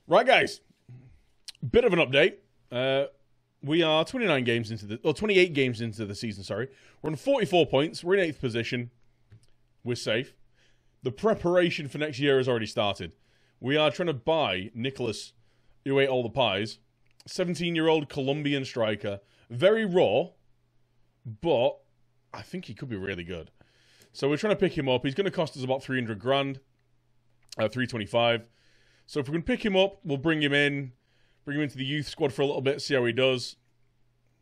Right, guys. Bit of an update. We are 28 games into the season, sorry. We're on 44 points. We're in 8th position. We're safe. The preparation for next year has already started. We are trying to buy Nicholas, who ate all the pies. 17-year-old Colombian striker. Very raw, but I think he could be really good. So we're trying to pick him up. He's going to cost us about 300 grand. 325. So if we can pick him up, we'll bring him into the youth squad for a little bit, see how he does.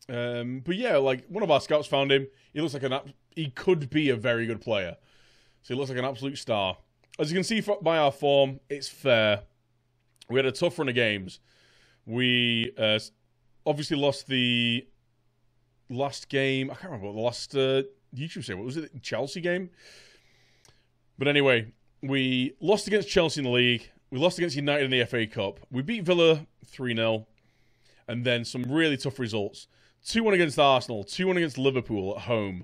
But yeah, like one of our scouts found him. He looks like he could be a very good player. So he looks like an absolute star. As you can see by our form, it's fair. We had a tough run of games. We obviously lost the last game. I can't remember what the last YouTube say. What was it? Chelsea game? But anyway, we lost against Chelsea in the league. We lost against United in the FA Cup. We beat Villa 3-0. And then some really tough results. 2-1 against Arsenal. 2-1 against Liverpool at home.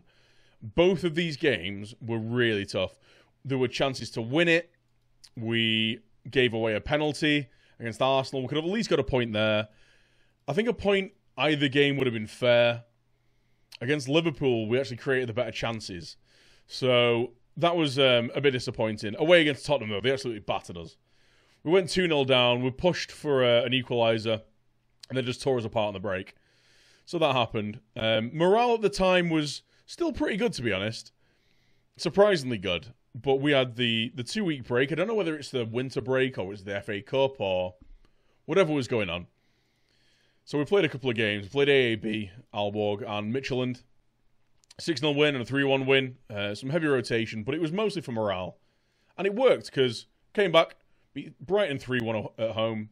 Both of these games were really tough. There were chances to win it. We gave away a penalty against Arsenal. We could have at least got a point there. I think a point either game would have been fair. Against Liverpool, we actually created the better chances. So that was a bit disappointing. Away against Tottenham, though, they absolutely battered us. We went 2-0 down. We pushed for an equaliser. And they just tore us apart on the break. So that happened. Morale at the time was still pretty good, to be honest. Surprisingly good. But we had the 2-week break. I don't know whether it's the winter break or it's the FA Cup or whatever was going on. So we played a couple of games. We played AAB, Aalborg, and Midtjylland. 6-0 win and a 3-1 win. Some heavy rotation, but it was mostly for morale. And it worked because came back, beat Brighton 3-1 at home.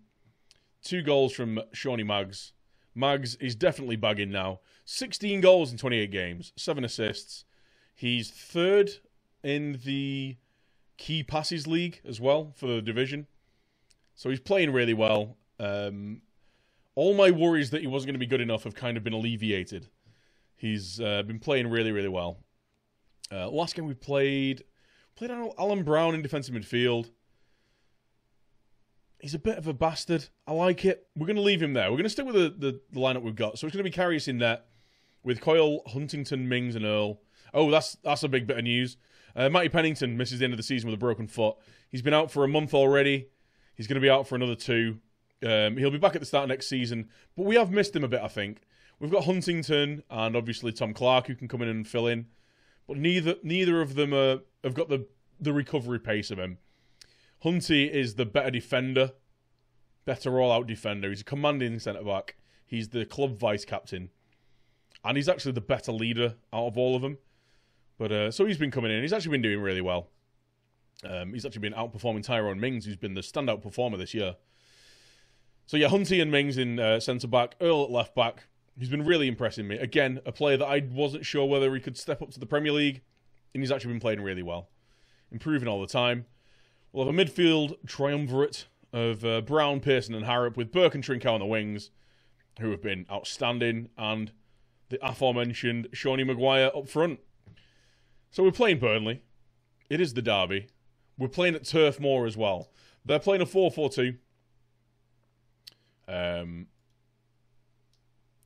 2 goals from Shawnee Maggs. Maggs is definitely bagging now. 16 goals in 28 games. 7 assists. He's 3rd in the key passes league as well for the division. So he's playing really well. All my worries that he wasn't going to be good enough have kind of been alleviated. He's been playing really, really well. Last game we played Alan Brown in defensive midfield. He's a bit of a bastard. I like it. We're going to leave him there. We're going to stick with the lineup we've got. So it's going to be Karius in net with Coyle, Huntington, Mings, and Earl. Oh, that's a big bit of news. Matty Pennington misses the end of the season with a broken foot. He's been out for a month already. He's going to be out for another 2. He'll be back at the start of next season. But we have missed him a bit, I think. We've got Huntington and obviously Tom Clark who can come in and fill in. But neither of them have got the recovery pace of him. Hunty is the better defender. Better all-out defender. He's a commanding centre-back. He's the club vice-captain. And he's actually the better leader out of all of them. But so he's been coming in. He's actually been doing really well. He's actually been outperforming Tyrone Mings, who's been the standout performer this year. So yeah, Hunty and Mings in centre-back. Earl at left-back. He's been really impressing me. Again, a player that I wasn't sure whether he could step up to the Premier League. And he's actually been playing really well. Improving all the time. We'll have a midfield triumvirate of Brown, Pearson and Harrop with Burke and Trincao on the wings, who have been outstanding, and the aforementioned Shawnee Maguire up front. So we're playing Burnley. It is the derby. We're playing at Turf Moor as well. They're playing a 4-4-2.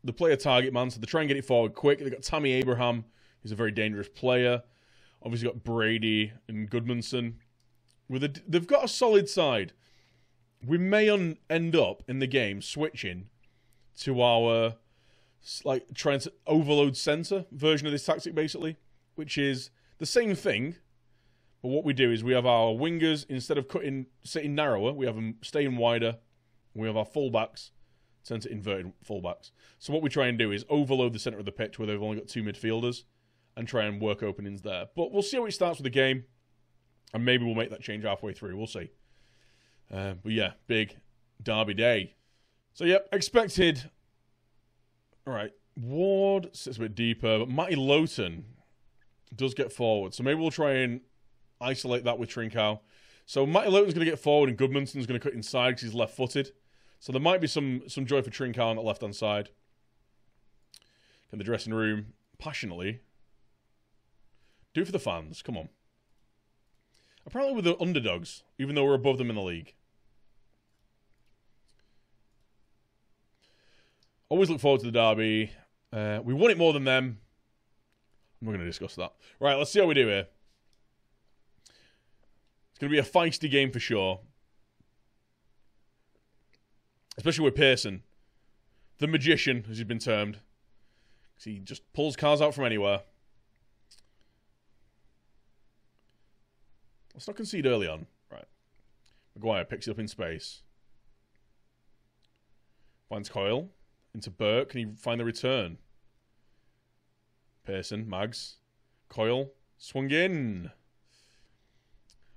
They play a target man, so they try and get it forward quick. They've got Tammy Abraham, who's a very dangerous player. Obviously got Brady and Goodmanson. They've got a solid side. We may end up in the game switching to our trying to overload centre version of this tactic, basically, which is the same thing. But what we do is we have our wingers, instead of sitting narrower, we have them staying wider. We have our fullbacks tend to inverted fullbacks. So what we try and do is overload the centre of the pitch where they've only got 2 midfielders and try and work openings there. But we'll see how it starts with the game. And maybe we'll make that change halfway through. We'll see. But yeah, big derby day. So yep, expected. All right, Ward sits a bit deeper, but Matty Lowton does get forward. So maybe we'll try and isolate that with Trincao. So Matty Lowton's going to get forward and Goodmanson's going to cut inside because he's left-footed. So there might be some joy for Trincao on the left-hand side. In the dressing room, passionately. Do it for the fans, come on. Apparently we're the underdogs, even though we're above them in the league. Always look forward to the derby. We won it more than them. I'm not going to discuss that. Right, let's see how we do here. It's going to be a feisty game for sure. Especially with Pearson. The magician, as he's been termed. Because he just pulls cars out from anywhere. Let's not concede early on. Right. Maguire picks it up in space. Finds Coyle. Into Burke. Can he find the return? Pearson, Mags. Coyle. Swung in.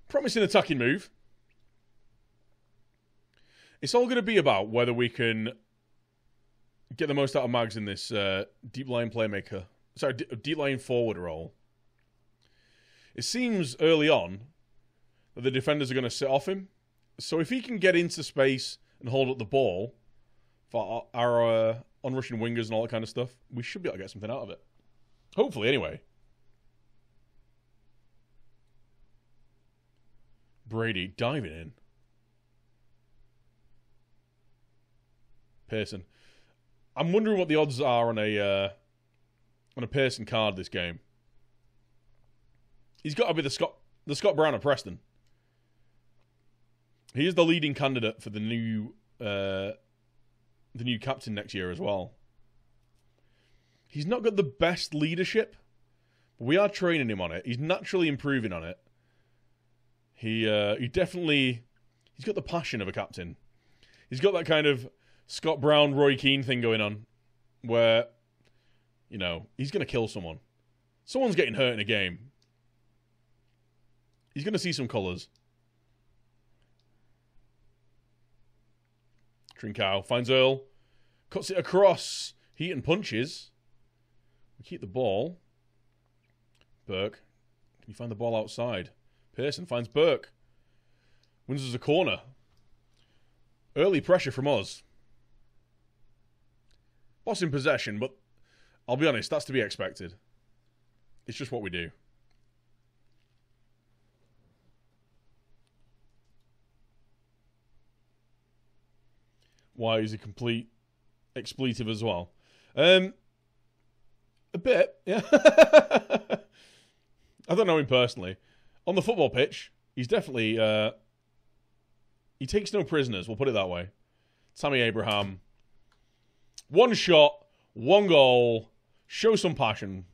Promising attacking move. It's all going to be about whether we can get the most out of Mags in this deep line playmaker. Sorry, deep line forward role. It seems early on that the defenders are going to sit off him. So if he can get into space and hold up the ball for our on-rushing wingers and all that kind of stuff, we should be able to get something out of it. Hopefully, anyway. Brady diving in. Pearson. I'm wondering what the odds are on a Pearson card this game. He's got to be the Scott Brown of Preston. He is the leading candidate for the new captain next year as well. He's not got the best leadership, but we are training him on it. He's naturally improving on it. He definitely, he's got the passion of a captain. He's got that kind of Scott Brown, Roy Keane thing going on where, you know, he's going to kill someone. Someone's getting hurt in a game. He's going to see some colours. Trincao finds Earl. Cuts it across. Heat and punches. We keep the ball. Burke. Can you find the ball outside? Pearson finds Burke. Wins us a corner. Early pressure from us. Boss in possession, but I'll be honest, that's to be expected. It's just what we do. Why is a complete expletive as well? A bit, yeah. I don't know him personally. On the football pitch, he's definitely... he takes no prisoners, we'll put it that way. Tammy Abraham. One shot, one goal. Show some passion.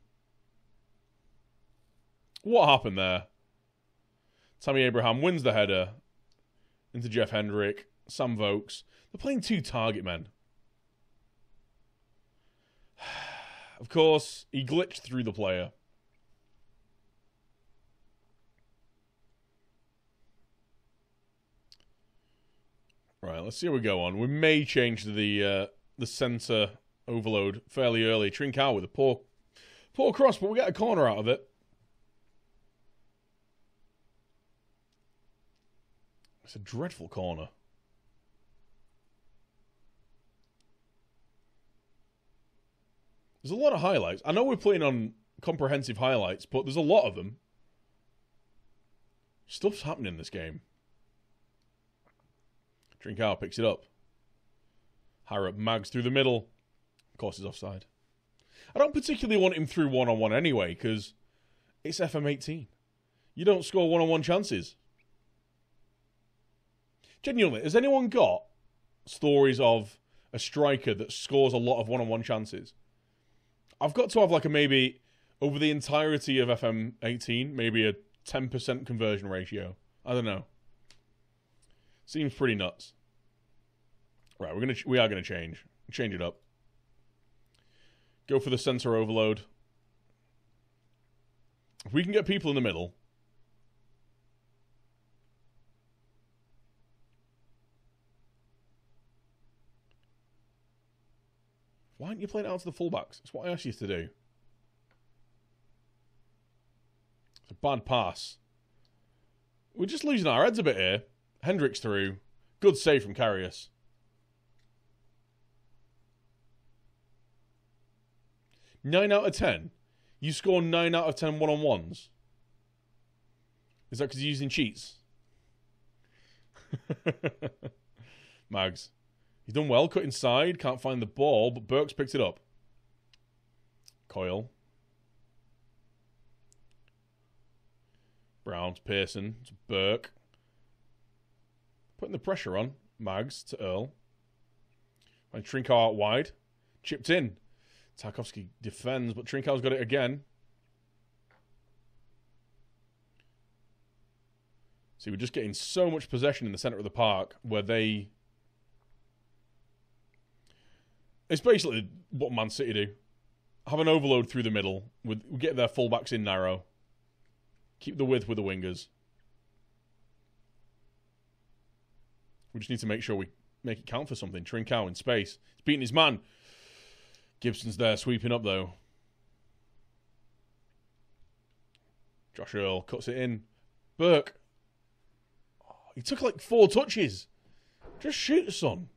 What happened there? Tammy Abraham wins the header. Into Jeff Hendrick. Sam Vokes. They're playing two target men. Of course, he glitched through the player. Right, let's see how we go on. We may change the centre overload fairly early. Trincao with a poor cross, but we get a corner out of it. It's a dreadful corner. There's a lot of highlights. I know we're playing on comprehensive highlights, but there's a lot of them. Stuff's happening in this game. Trincao picks it up. Harrop Mags through the middle. Of course, he's offside. I don't particularly want him through one-on-one anyway, because it's FM18. You don't score one-on-one chances. Genuinely, has anyone got stories of a striker that scores a lot of one-on-one chances? I've got to have like a maybe, over the entirety of FM18, maybe a 10% conversion ratio. I don't know. Seems pretty nuts. Right, we are gonna change it up. Go for the centre overload. If we can get people in the middle. Why aren't you playing it out to the fullbacks? That's what I asked you to do. It's a bad pass. We're just losing our heads a bit here. Hendricks through. Good save from Karius. 9 out of 10? You score 9 out of 10 one-on-ones? Is that because you're using cheats? Mags. He's done well, cut inside, can't find the ball, but Burke's picked it up. Coyle. Brown to Pearson to Burke. Putting the pressure on. Mags to Earl. And Trincao out wide. Chipped in. Tarkovsky defends, but Trincao's got it again. See, we're just getting so much possession in the centre of the park where they... It's basically what Man City do. Have an overload through the middle. We get their fullbacks in narrow. Keep the width with the wingers. We just need to make sure we make it count for something. Trincao in space. He's beating his man. Gibson's there, sweeping up though. Josh Earl cuts it in. Burke. Oh, he took like 4 touches. Just shoot, son.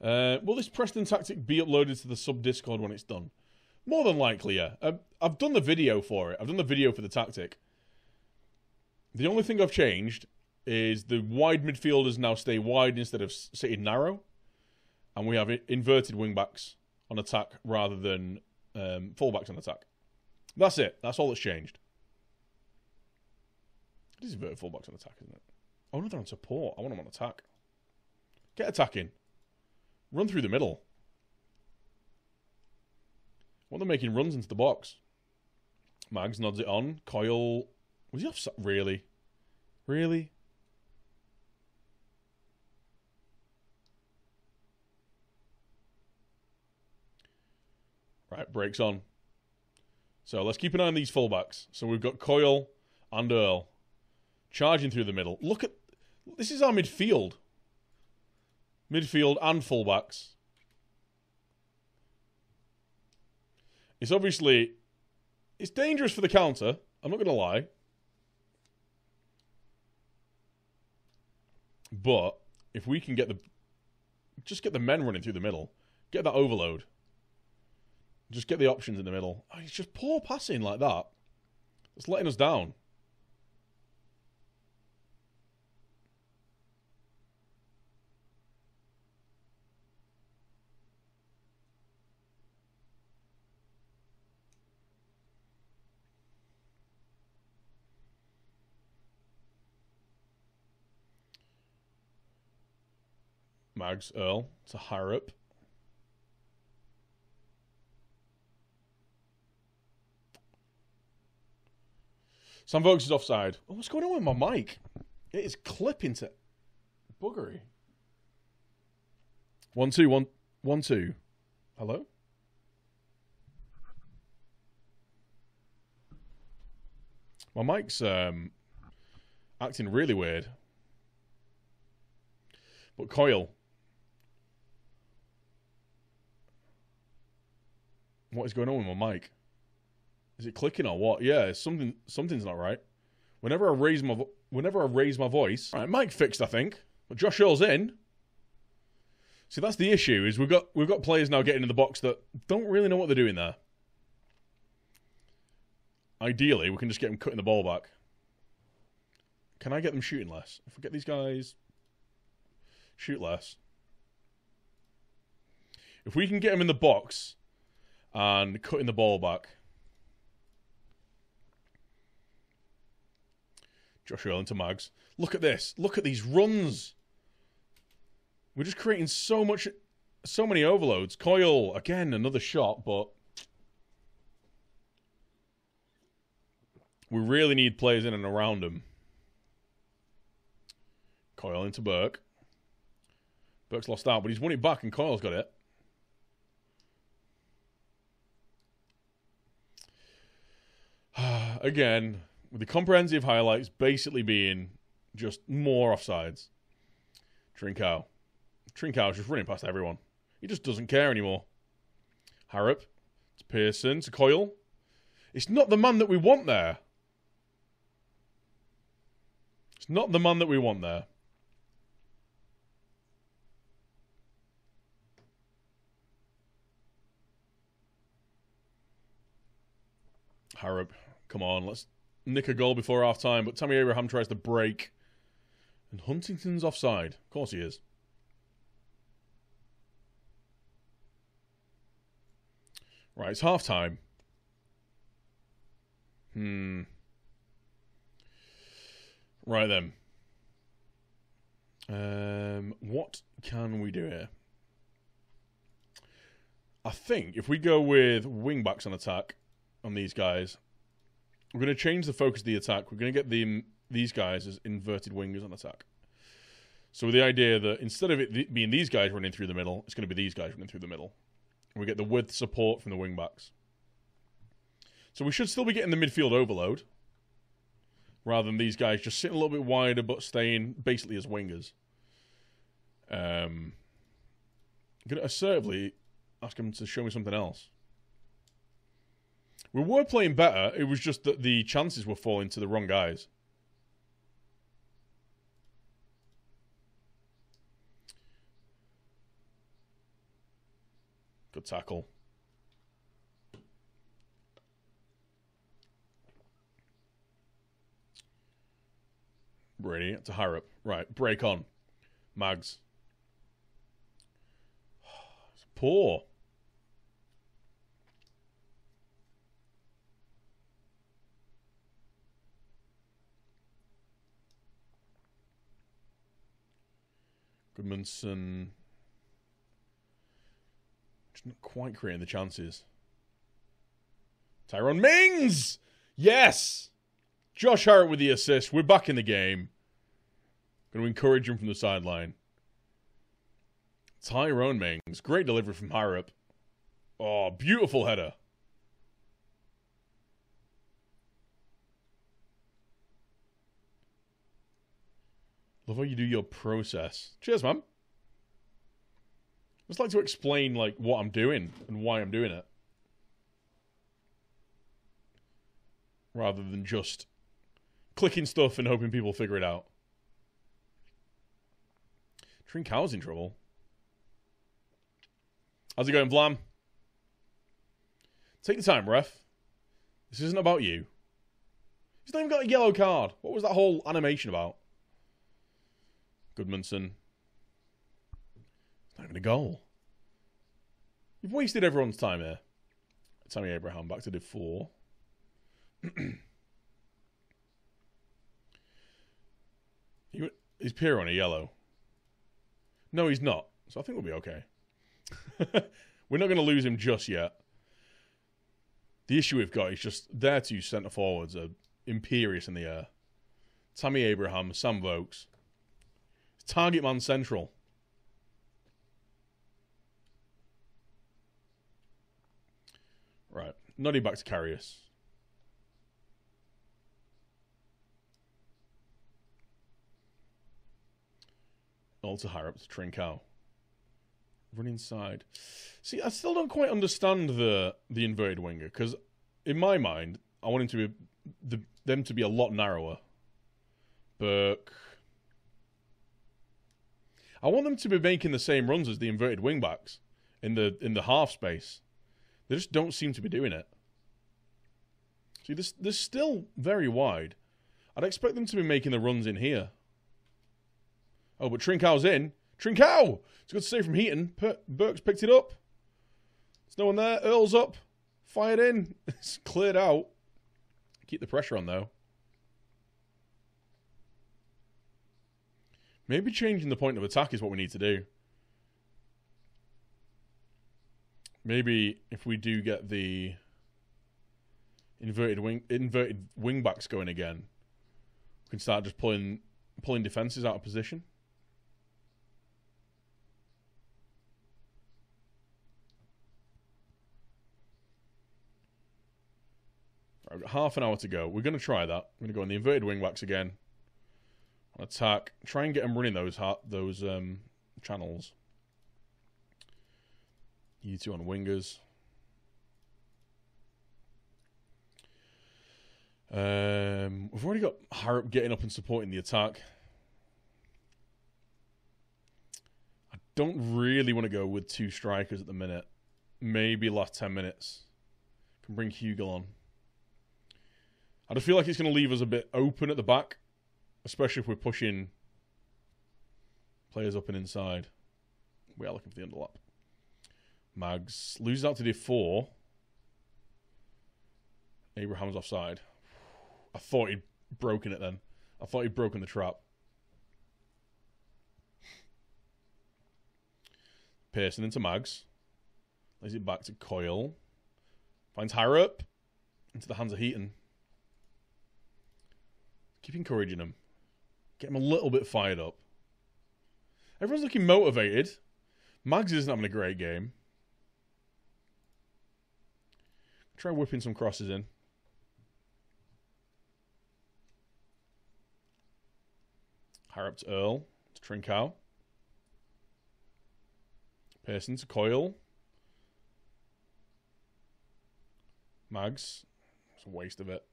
Will this Preston tactic be uploaded to the sub-Discord when it's done? More than likely, yeah. I've done the video for it. I've done the video for the tactic. The only thing I've changed is the wide midfielders now stay wide instead of sitting narrow. And we have inverted wing-backs on attack rather than full-backs on attack. That's it. That's all that's changed. It is inverted full-backs on attack, isn't it? Oh, no, they're on support. I want them on attack. Get attacking. Run through the middle. I want them making runs into the box. Mags nods it on. Coyle. Was he offside? Really? Really? Right, breaks on. So let's keep an eye on these fullbacks. So we've got Coyle and Earl charging through the middle. Look at... This is our midfield. Midfield and fullbacks. It's obviously... It's dangerous for the counter. I'm not going to lie. But if we can get the... Just get the men running through the middle. Get that overload. Just get the options in the middle. Oh, it's just poor passing like that. It's letting us down. Mags, Earl to Harrop. Sam Vokes is offside. Oh, what's going on with my mic? It is clipping to buggery. 1 2 1 1 2. Hello? My mic's acting really weird. But Coyle. What is going on with my mic? Is it clicking or what? Yeah, something's not right. Whenever I raise my voice, right, mic fixed, I think. But Josh Earl's in. See, that's the issue. Is we've got players now getting in the box that don't really know what they're doing there. Ideally, we can just get them cutting the ball back. Can I get them shooting less? If we get these guys shoot less, if we can get them in the box and cutting the ball back. Josh Earl into Mags. Look at this. Look at these runs. We're just creating so many overloads. Coyle, again, another shot, but we really need players in and around him. Coyle into Burke. Burke's lost out, but he's won it back and Coyle's got it. Again, with the comprehensive highlights basically being just more offsides. Trincao. Trincao's just running past everyone. He just doesn't care anymore. Harrop. To Pearson. To Coyle. It's not the man that we want there. It's not the man that we want there. Harrop. Come on, let's nick a goal before half time. But Tammy Abraham tries to break. And Huntington's offside. Of course he is. Right, it's half time. Right then. What can we do here? I think if we go with wing-backs on attack on these guys, we're going to change the focus of the attack. We're going to get these guys as inverted wingers on attack. So with the idea that instead of it being these guys running through the middle, it's going to be these guys running through the middle. And we get the width support from the wing-backs. So we should still be getting the midfield overload, rather than these guys just sitting a little bit wider but staying basically as wingers. I'm going to assertively ask him to show me something else. We were playing better, it was just that the chances were falling to the wrong guys. Good tackle. Brady to Harrop. Right, break on. Mags. It's poor. Goodmanson. Just not quite creating the chances. Tyrone Mings! Yes! Josh Harrop with the assist. We're back in the game. Going to encourage him from the sideline. Tyrone Mings. Great delivery from Harrop. Oh, beautiful header. Love how you do your process. Cheers, man. I just like to explain like what I'm doing and why I'm doing it. Rather than just clicking stuff and hoping people figure it out. Trincão's in trouble. How's it going, Vlam? Take the time, ref. This isn't about you. He's not even got a yellow card. What was that whole animation about? Goodmanson. It's not even a goal. You've wasted everyone's time here. Tammy Abraham back to div 4. Is Piero on a yellow? No, he's not. So I think we'll be okay. We're not going to lose him just yet. The issue we've got is just their two centre forwards are imperious in the air. Tammy Abraham, Sam Vokes. Target man central. Right. Noddy back to Karius. All to Harrop to Trincão. Run inside. See, I still don't quite understand the inverted winger, because in my mind, I want him to be them to be a lot narrower. Burke. I want them to be making the same runs as the inverted wingbacks in the half space. They just don't seem to be doing it. See, this still very wide. I'd expect them to be making the runs in here. Oh, but Trincão's in. Trincão! It's a good save from Heaton. Burke's picked it up. There's no one there. Earl's up. Fired in. It's cleared out. Keep the pressure on, though. Maybe changing the point of attack is what we need to do. Maybe if we do get the inverted wing backs going again, we can start just pulling defenses out of position. Right, we've got half an hour to go. We're going to try that. We're going to go on the inverted wing backs again. On attack. Try and get them running those channels. You two on wingers. We've already got Harrop getting up and supporting the attack. I don't really want to go with two strikers at the minute. Maybe last 10 minutes. Can bring Hugel on. I just feel like it's going to leave us a bit open at the back. Especially if we're pushing Players up and inside. We are looking for the underlap. Mags loses out to D4. Abraham's offside. I thought he'd broken it then. I thought he'd broken the trap. Pearson into Mags. Lays it back to Coyle. Finds Harrop. Into the hands of Heaton. Keep encouraging him. Get him a little bit fired up. Everyone's looking motivated. Mags isn't having a great game. Try whipping some crosses in. Harrop to Earl. To Trincao. Pearson to Coyle. Mags. It's a waste of it.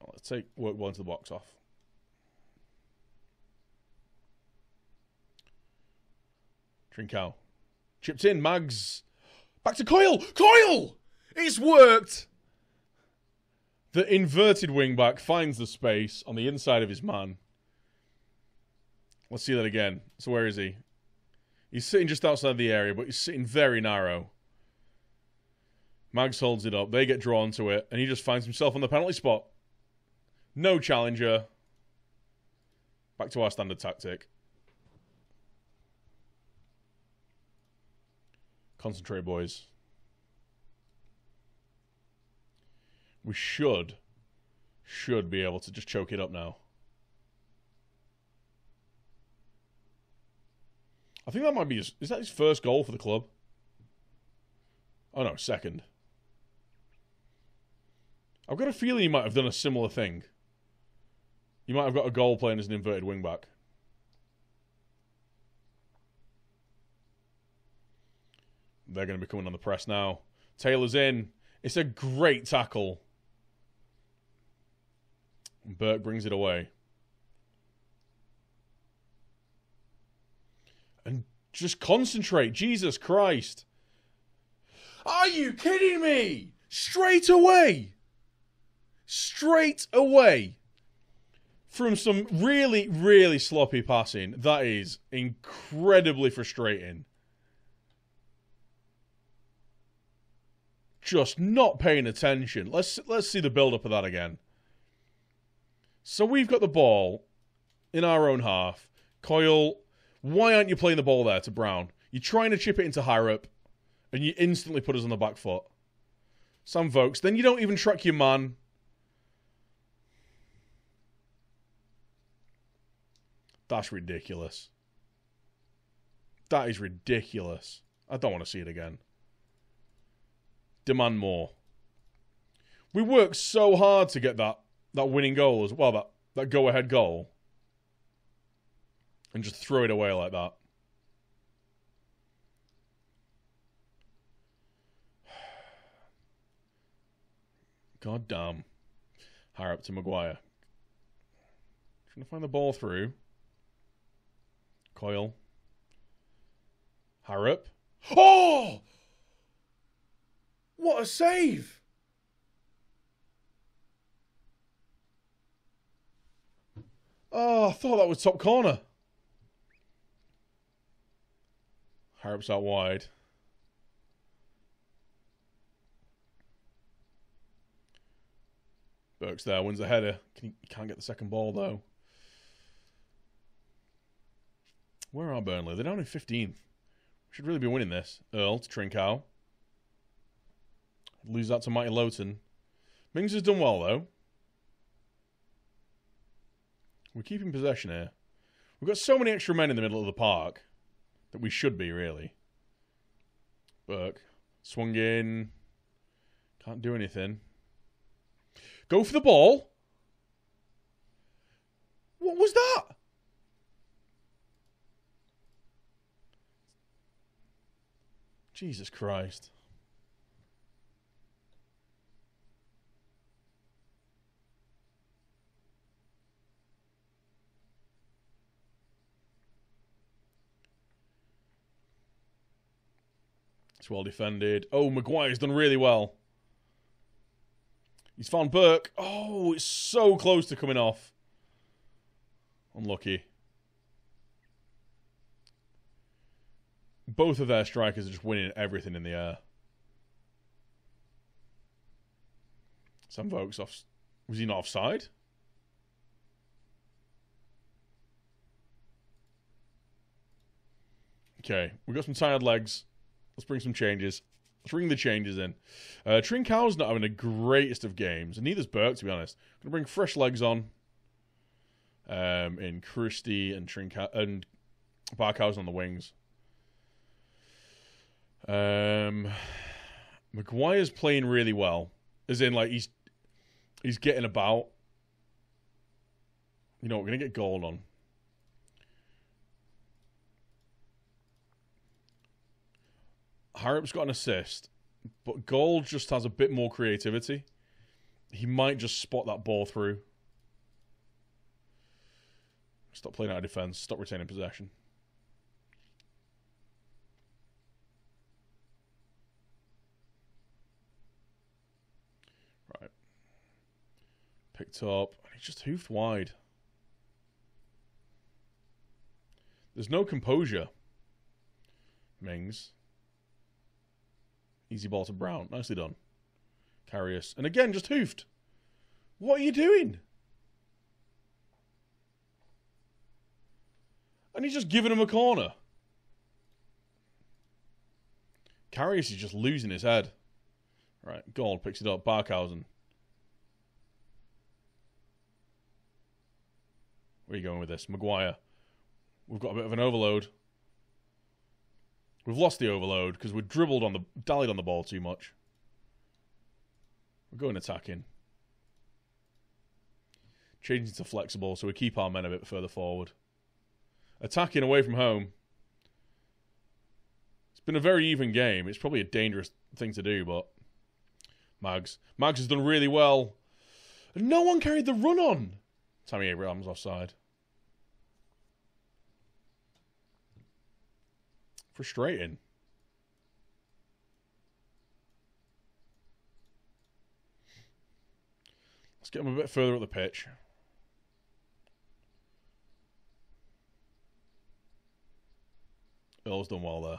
Let's take work well into the box off. Trincao. Chipped in. Mags. Back to Coyle. Coyle! It's worked! The inverted wingback finds the space on the inside of his man. Let's see that again. So where is he? He's sitting just outside the area, but he's sitting very narrow. Mags holds it up. They get drawn to it, and he just finds himself on the penalty spot. No challenger. Back to our standard tactic. Concentrate, boys. We should be able to just choke it up now. I think that might be is that his first goal for the club? Oh no, second. I've got a feeling he might have done a similar thing. He might have got a goal playing as an inverted wingback. They're going to be coming on the press now. Taylor's in. It's a great tackle. Burke brings it away. And just concentrate. Jesus Christ. Are you kidding me? Straight away. Straight away. From some really, really sloppy passing. That is incredibly frustrating. Just not paying attention. Let's see the build-up of that again. So we've got the ball in our own half. Coyle, why aren't you playing the ball there to Brown? You're trying to chip it into Harrop, and you instantly put us on the back foot. Sam Vokes, then you don't even track your man. That's ridiculous. That is ridiculous. I don't want to see it again. Demand more. We worked so hard to get that winning goal as well, that go-ahead goal. And just throw it away like that. God damn. Harrop to Maguire. Trying to find the ball through. Coyle. Harrop. Oh! What a save! Oh, I thought that was top corner. Harrop's out wide. Burke's there, wins the header. Can't get the second ball, though. Where are Burnley? They're down in 15th. Should really be winning this. Earl to Trincao. Lose that to Mighty Lowton. Mings has done well, though. We're keeping possession here. We've got so many extra men in the middle of the park that we should be, really. Burke. Swung in. Can't do anything. Go for the ball. What was that? Jesus Christ. It's well defended. Oh, Maguire's done really well. He's found Burke. Oh, it's so close to coming off. Unlucky. Both of their strikers are just winning everything in the air. Sam Vokes off. Was he not offside? Okay, we've got some tired legs. Let's bring some changes. Let's bring the changes in. Trincão's not having the greatest of games, and neither's Burke, to be honest. I'm going to bring fresh legs on. In Christie and Barkhausen on the wings. Maguire's playing really well. As in, like, he's getting about. You know, we're going to get gold on. Harrop's got an assist, but Gold just has a bit more creativity. He might just spot that ball through. Stop playing out of defence. Stop retaining possession. Right. Picked up. He's just hoofed wide. There's no composure. Mings. Easy ball to Brown. Nicely done. Karius. And again, just hoofed. What are you doing? And he's just giving him a corner. Karius is just losing his head. Right, Gold picks it up. Barkhausen. Where are you going with this? Maguire. We've got a bit of an overload. We've lost the overload because we dallied on the ball too much. We're going attacking. Changing to flexible so we keep our men a bit further forward. Attacking away from home. It's been a very even game. It's probably a dangerous thing to do, but... Mags has done really well. And no one carried the run on. Tammy Abraham's offside. Frustrating. Let's get him a bit further up the pitch. Earl's done well there.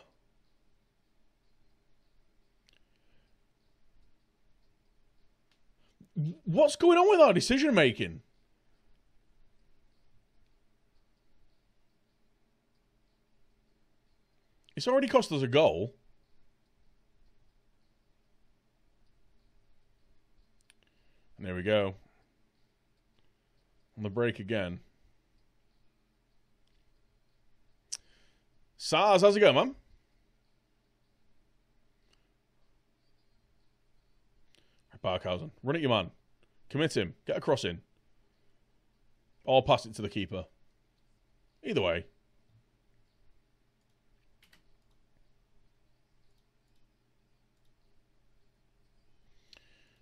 What's going on with our decision making? It's already cost us a goal. And there we go. On the break again. Sars, how's it going, man? Barkhausen. Run at your man. Commit him. Get a cross in. Or pass it to the keeper. Either way.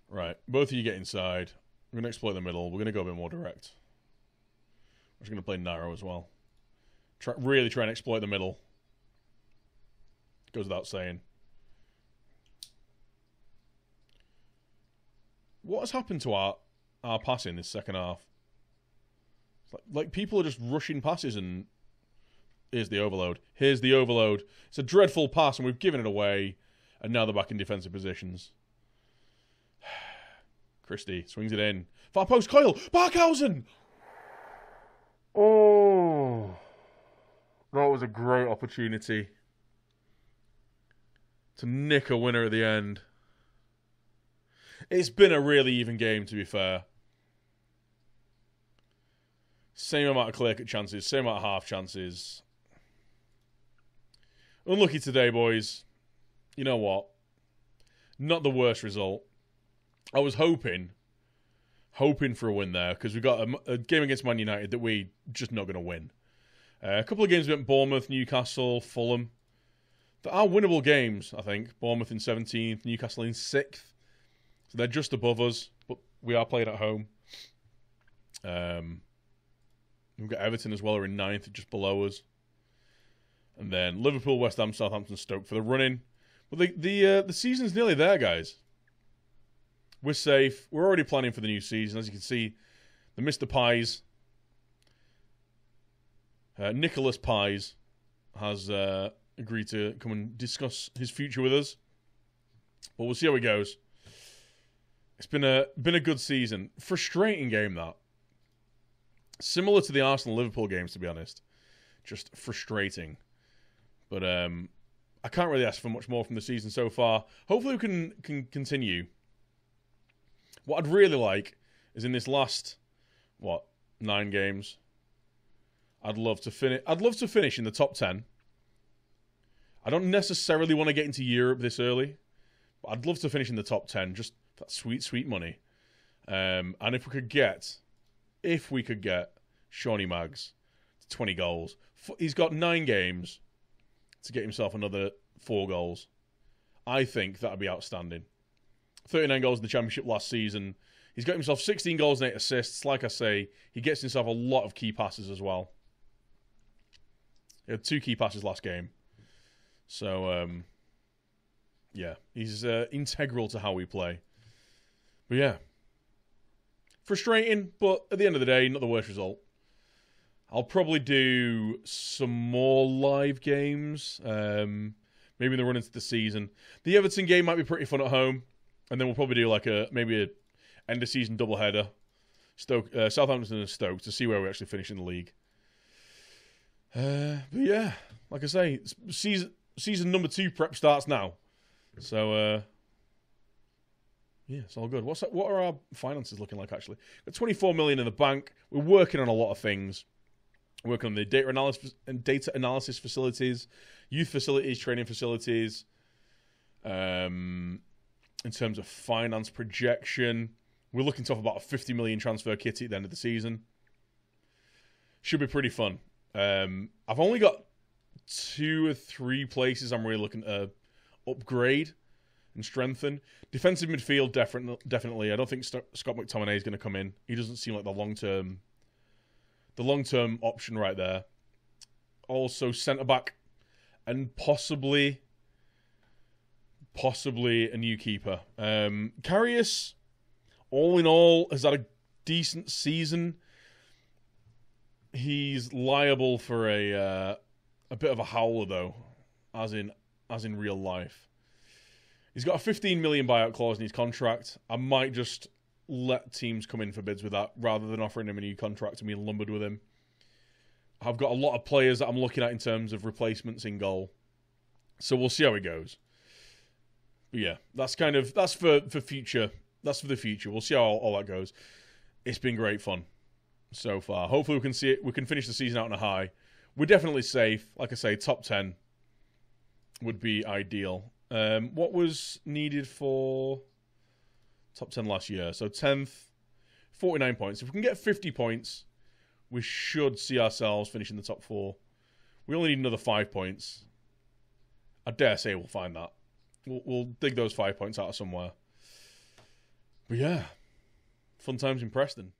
Right. Both of you get inside. We're going to exploit the middle. We're going to go a bit more direct. We're just going to play narrow as well. Really try and exploit the middle. Goes without saying. What has happened to our passing this second half? It's like people are just rushing passes and here's the overload. Here's the overload. It's a dreadful pass and we've given it away and now they're back in defensive positions. Christie swings it in. Far post, Coyle. Barkhausen! Oh. That was a great opportunity to nick a winner at the end. It's been a really even game, to be fair. Same amount of clear-cut chances, same amount of half chances. Unlucky today, boys. You know what? Not the worst result. I was hoping for a win there, because we've got a game against Man United that we're just not going to win. A couple of games against Bournemouth, Newcastle, Fulham. There are winnable games, I think. Bournemouth in 17th, Newcastle in 6th. So they're just above us, but we are playing at home. We've got Everton as well, who are in 9th, just below us. And then Liverpool, West Ham, Southampton, Stoke for the run-in. But the season's nearly there, guys. We're safe. We're already planning for the new season. As you can see, the Mr. Pies, Nicholas Pies, has agreed to come and discuss his future with us. But we'll see how it goes. It's been a good season. Frustrating game, that. Similar to the Arsenal-Liverpool games, to be honest. Just frustrating. But I can't really ask for much more from the season so far. Hopefully we can continue. What I'd really like is in this last, 9 games, I'd love to finish in the top 10. I don't necessarily want to get into Europe this early, but I'd love to finish in the top 10, just that sweet, sweet money. And if we could get Shawnee Maggs to 20 goals. He's got 9 games to get himself another 4 goals. I think that would be outstanding. 39 goals in the Championship last season. He's got himself 16 goals and 8 assists. Like I say, he gets himself a lot of key passes as well. He had 2 key passes last game. So, yeah, he's integral to how we play. But yeah, frustrating, but at the end of the day, not the worst result. I'll probably do some more live games, maybe in the run into the season. The Everton game might be pretty fun at home, and then we'll probably do like maybe a end of season doubleheader, Southampton and Stoke, to see where we actually finish in the league. But yeah, like I say, season number 2 prep starts now, so yeah, it's all good. What are our finances looking like, actually? Got 24 million in the bank. We're working on a lot of things. We're working on the data analysis facilities, youth facilities, training facilities. In terms of finance projection, we're looking to have about a 50 million transfer kitty at the end of the season. Should be pretty fun. I've only got 2 or 3 places I'm really looking to upgrade and strengthen. Defensive midfield, definitely. I don't think Scott McTominay is going to come in. He doesn't seem like the long-term option right there. Also, centre-back and possibly a new keeper. Karius, all in all, has had a decent season. He's liable for a bit of a howler, though, as in real life. He's got a 15 million buyout clause in his contract. I might just let teams come in for bids with that rather than offering him a new contract and being lumbered with him. I've got a lot of players that I'm looking at in terms of replacements in goal. So we'll see how it goes. But yeah, that's for future. That's for the future. We'll see how all that goes. It's been great fun so far. Hopefully we can finish the season out on a high. We're definitely safe. Like I say, top 10 would be ideal. What was needed for top 10 last year? So 10th, 49 points. If we can get 50 points, we should see ourselves finishing the top 4. We only need another 5 points. I dare say we'll find that. We'll dig those 5 points out of somewhere. But yeah, fun times in Preston.